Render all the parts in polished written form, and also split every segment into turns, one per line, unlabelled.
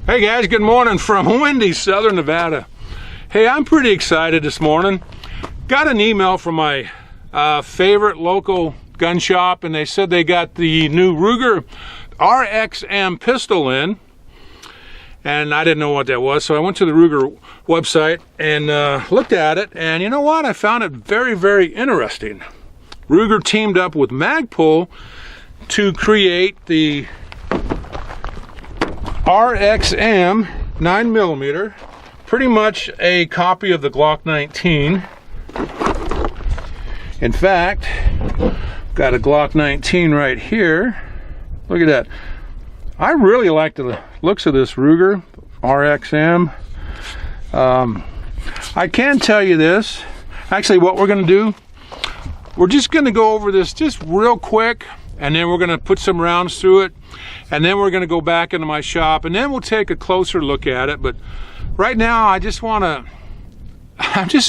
Hey guys, good morning from windy Southern Nevada. Hey, I'm pretty excited this morning. Got an email from my favorite local gun shop, and they said they got the new Ruger RXM pistol in, and I didn't know what that was, so I went to the Ruger website and looked at it, and you know what? I found it very, very interesting. Ruger teamed up with Magpul to create the RXM 9mm, pretty much a copy of the Glock 19. In fact, got a Glock 19 right here. Look at that. I really like the looks of this Ruger RXM. I can tell you this. Actually, what we're going to do, we're just going to go over this just real quick, and then we're going to put some rounds through it, and then we're going to go back into my shop, and then we'll take a closer look at it. But right now, I'm just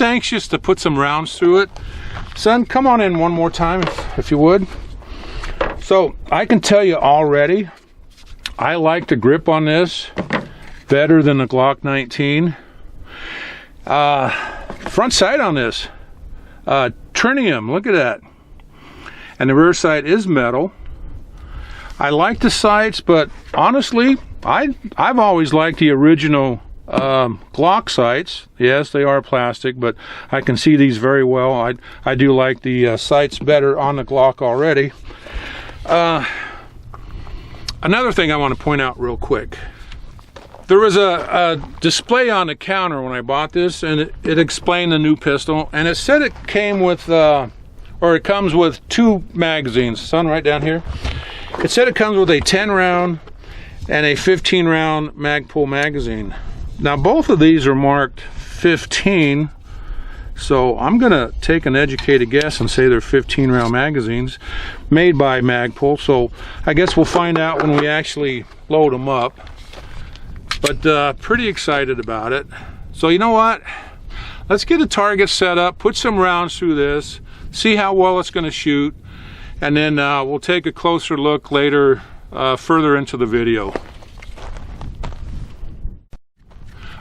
anxious to put some rounds through it. Son, come on in one more time, if you would. So I can tell you already, I like the grip on this better than the Glock 19. Front sight on this, trinium, look at that. And the rear sight is metal. I like the sights, but honestly, I've always liked the original Glock sights. Yes, they are plastic, but I can see these very well. I do like the sights better on the Glock already. Another thing I want to point out real quick. There was a display on the counter when I bought this, and it explained the new pistol, and it said it came with or it comes with 2 magazines. Son, right down here. It said it comes with a 10-round and a 15-round Magpul magazine. Now both of these are marked 15, so I'm gonna take an educated guess and say they're 15-round magazines made by Magpul. So I guess we'll find out when we actually load them up. But pretty excited about it. So you know what? Let's get a target set up, put some rounds through this, see how well it's going to shoot, and then we'll take a closer look later, further into the video.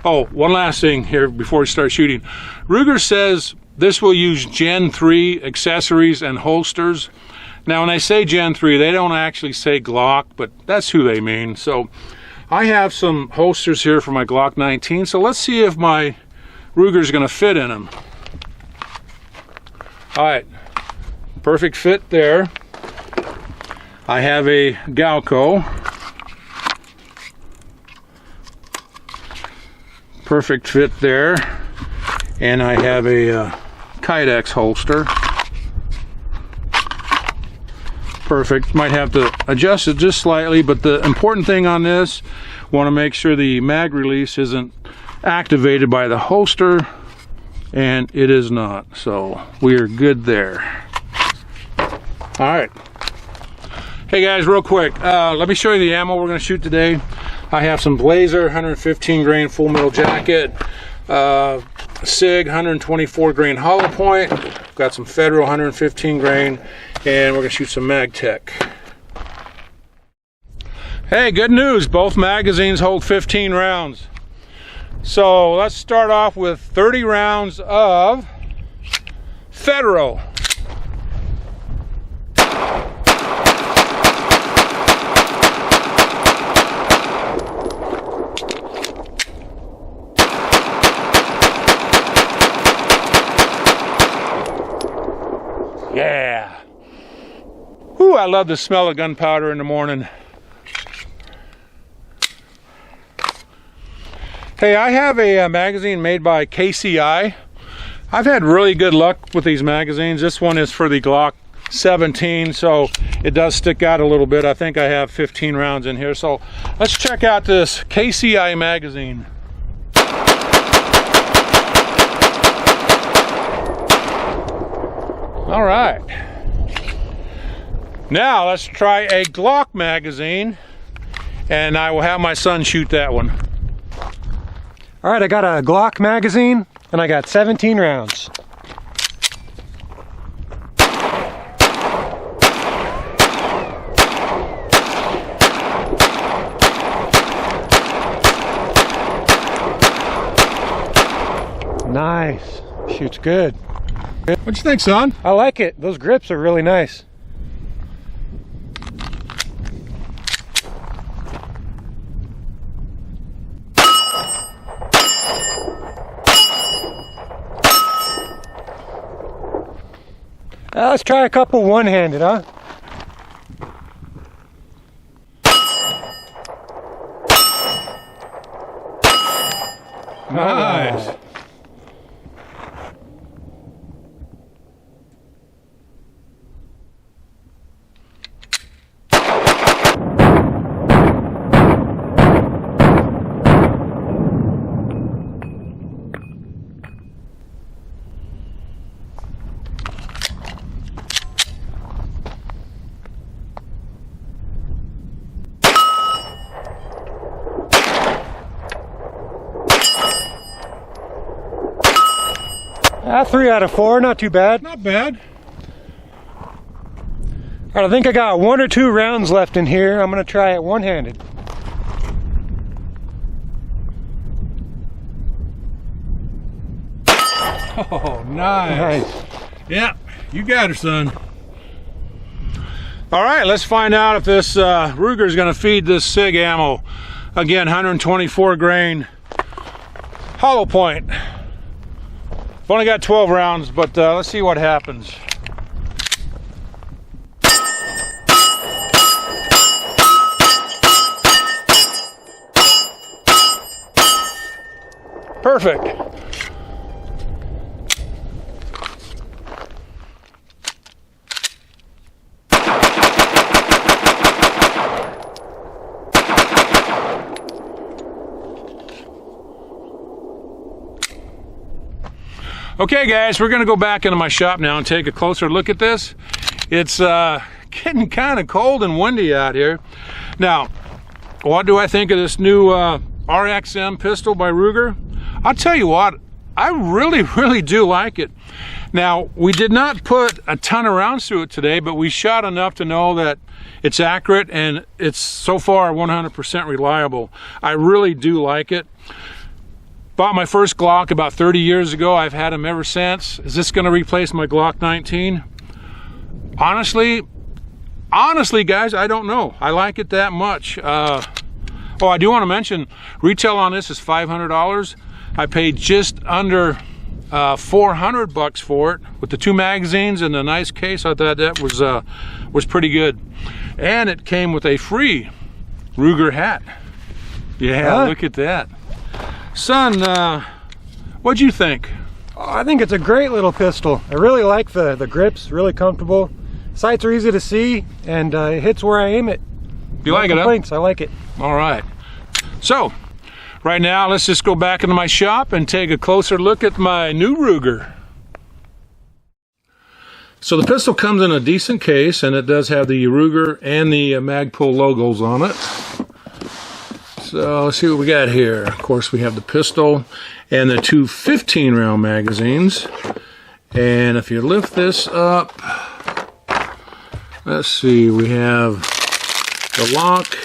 Oh, one last thing here before we start shooting. Ruger says this will use Gen 3 accessories and holsters. Now when I say Gen 3, they don't actually say Glock, but that's who they mean. So I have some holsters here for my Glock 19, so let's see if my Ruger's going to fit in them. All right, perfect fit there. I have a Galco. Perfect fit there. And I have a Kydex holster. Perfect. Might have to adjust it just slightly, but the important thing on this, want to make sure the mag release isn't activated by the holster, and it is not, so we're good there. All right. Hey guys, real quick, let me show you the ammo we're going to shoot today. I have some Blazer 115 grain full metal jacket, SIG 124 grain hollow point, got some Federal 115 grain, and we're going to shoot some MagTech. Hey, good news, both magazines hold 15 rounds. So let's start off with 30 rounds of Federal. Yeah. Ooh, I love the smell of gunpowder in the morning. Hey, I have a magazine made by KCI. I've had really good luck with these magazines. This one is for the Glock 17, so it does stick out a little bit. I think I have 15 rounds in here. So let's check out this KCI magazine. All right. Now let's try a Glock magazine, and I will have my son shoot that one.
All right, I got a Glock magazine, and I got 17 rounds. Nice. Shoots good.
What you think, son?
I like it. Those grips are really nice. Let's try a couple one-handed, huh?
Nice.
Three out of four, not too bad.
Not bad.
All right, I think I got 1 or 2 rounds left in here. I'm gonna try it one-handed.
Oh, nice. Yeah, you got her, son. All right, let's find out if this Ruger is going to feed this SIG ammo. Again, 124 grain hollow point. I've only got 12 rounds, but let's see what happens. Perfect. Okay guys, we're gonna go back into my shop now and take a closer look at this. It's getting kind of cold and windy out here. Now, what do I think of this new RXM pistol by Ruger? I'll tell you what, I really do like it. Now, we did not put a ton of rounds through it today, but we shot enough to know that it's accurate and it's so far 100% reliable. I really do like it. Bought my first Glock about 30 years ago. I've had them ever since. Is this going to replace my Glock 19? Honestly, guys, I don't know. I like it that much. Oh, I do want to mention, retail on this is $500. I paid just under $400 for it with the 2 magazines and the nice case. I thought that was pretty good, and it came with a free Ruger hat. Yeah, look at that. Son, what'd you think?
I think it's a great little pistol. I really like the grips, really comfortable. Sights are easy to see, and it hits where I aim it.
You like it, huh?
I like it.
All right. So, right now, let's just go back into my shop and take a closer look at my new Ruger. So the pistol comes in a decent case, and it does have the Ruger and the Magpul logos on it. So let's see what we got here. Of course, we have the pistol and the 2 15-round magazines. And if you lift this up, let's see, we have the lock,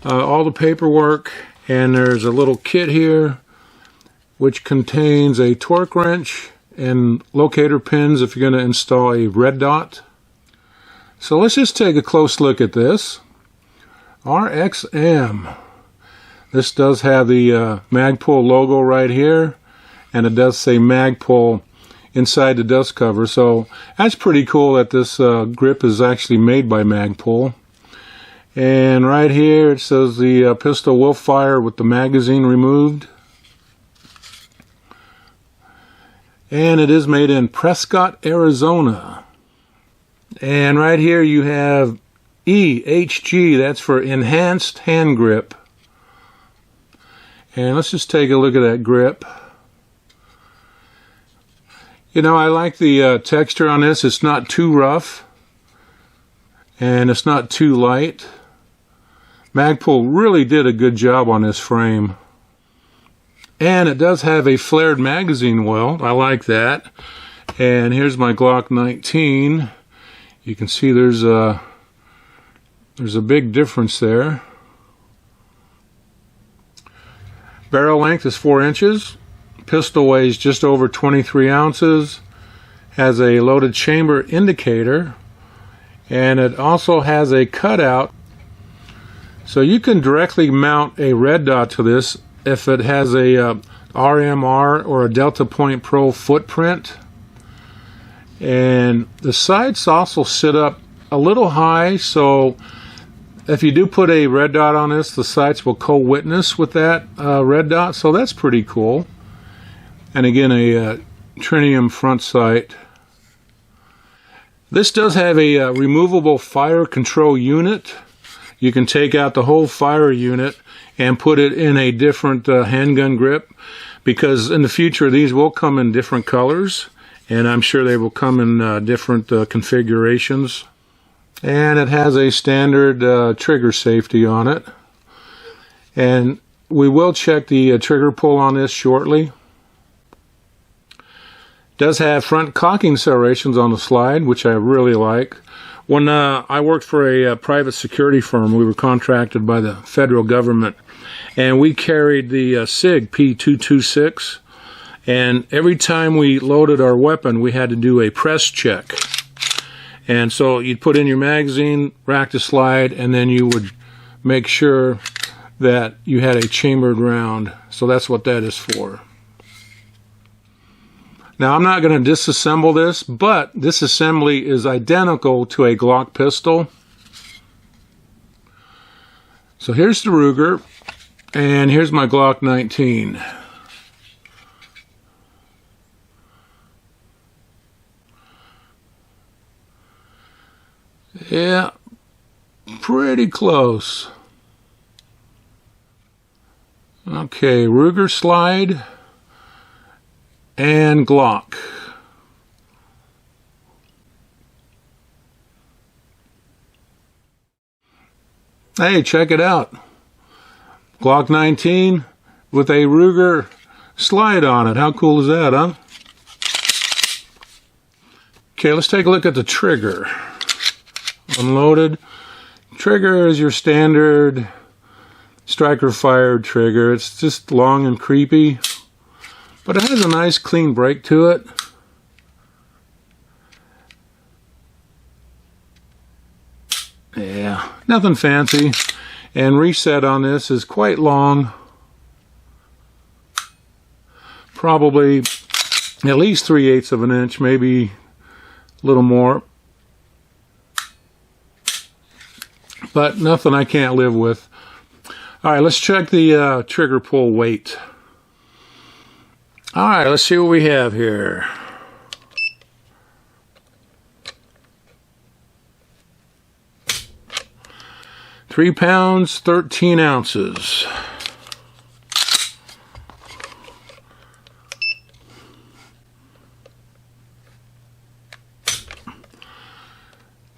all the paperwork, and there's a little kit here which contains a torque wrench and locator pins if you're going to install a red dot. So let's just take a close look at this. RXM. This does have the Magpul logo right here, and it does say Magpul inside the dust cover, so that's pretty cool that this grip is actually made by Magpul. And right here it says the pistol will fire with the magazine removed. And it is made in Prescott, Arizona. And right here you have EHG, that's for Enhanced Hand Grip. And let's just take a look at that grip. You know, I like the texture on this. It's not too rough, and it's not too light. Magpul really did a good job on this frame. And it does have a flared magazine well. I like that. And here's my Glock 19. You can see there's a big difference there. Barrel length is 4 inches. pistol weighs just over 23 ounces, has a loaded chamber indicator, and it also has a cutout, so you can directly mount a red dot to this if it has a RMR or a Delta Point Pro footprint. And the sights also sit up a little high, so if you do put a red dot on this, the sights will co-witness with that red dot, so that's pretty cool. And again, a tritium front sight. This does have a removable fire control unit. You can take out the whole fire unit and put it in a different handgun grip, because in the future these will come in different colors, and I'm sure they will come in different configurations. And it has a standard trigger safety on it, and we will check the trigger pull on this shortly. It does have front cocking serrations on the slide, which I really like. When I worked for a private security firm, we were contracted by the federal government, and we carried the SIG P226, and every time we loaded our weapon we had to do a press check. And so you'd put in your magazine, rack the slide, and then you would make sure that you had a chambered round. So that's what that is for. Now I'm not going to disassemble this, but this assembly is identical to a Glock pistol. So here's the Ruger, and here's my Glock 19. Yeah, pretty close. Okay, Ruger slide and Glock. Hey, check it out. Glock 19 with a Ruger slide on it. How cool is that, huh? Okay, let's take a look at the trigger. Unloaded. Trigger is your standard striker fired trigger. It's just long and creepy, but it has a nice clean break to it. Yeah, nothing fancy. And reset on this is quite long, probably at least 3/8 of an inch, maybe a little more, but nothing I can't live with. All right, let's check the trigger pull weight. All right, let's see what we have here. £3 pounds, 13 ounces.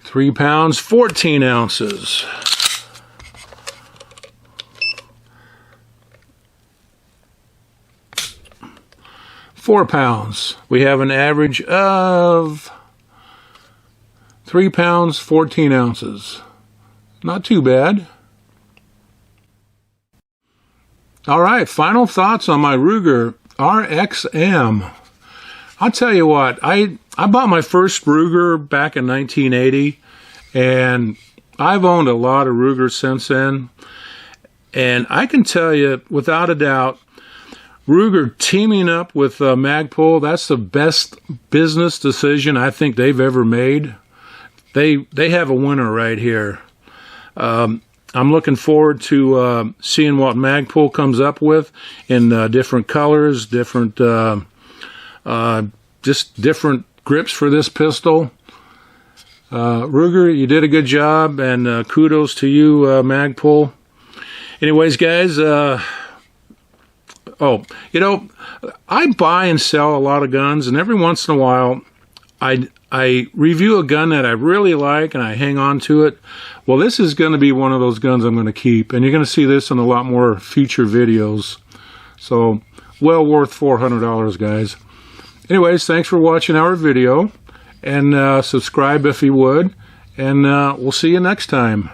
£3 pounds, 14 ounces. £4 pounds. We have an average of £3 pounds, 14 ounces. Not too bad. All right, final thoughts on my Ruger RXM. I'll tell you what, I bought my first Ruger back in 1980, and I've owned a lot of Rugers since then. And I can tell you, without a doubt, Ruger teaming up with Magpul, that's the best business decision I think they've ever made. They have a winner right here. I'm looking forward to seeing what Magpul comes up with in different colors, different just different grips for this pistol. Ruger, you did a good job, and kudos to you, Magpul. Anyways, guys, oh, you know, I buy and sell a lot of guns, and every once in a while I review a gun that I really like and I hang on to it. Well, this is going to be one of those guns I'm going to keep, and you're going to see this in a lot more future videos. So, well worth $400, guys. Anyways, thanks for watching our video, and subscribe if you would, and we'll see you next time.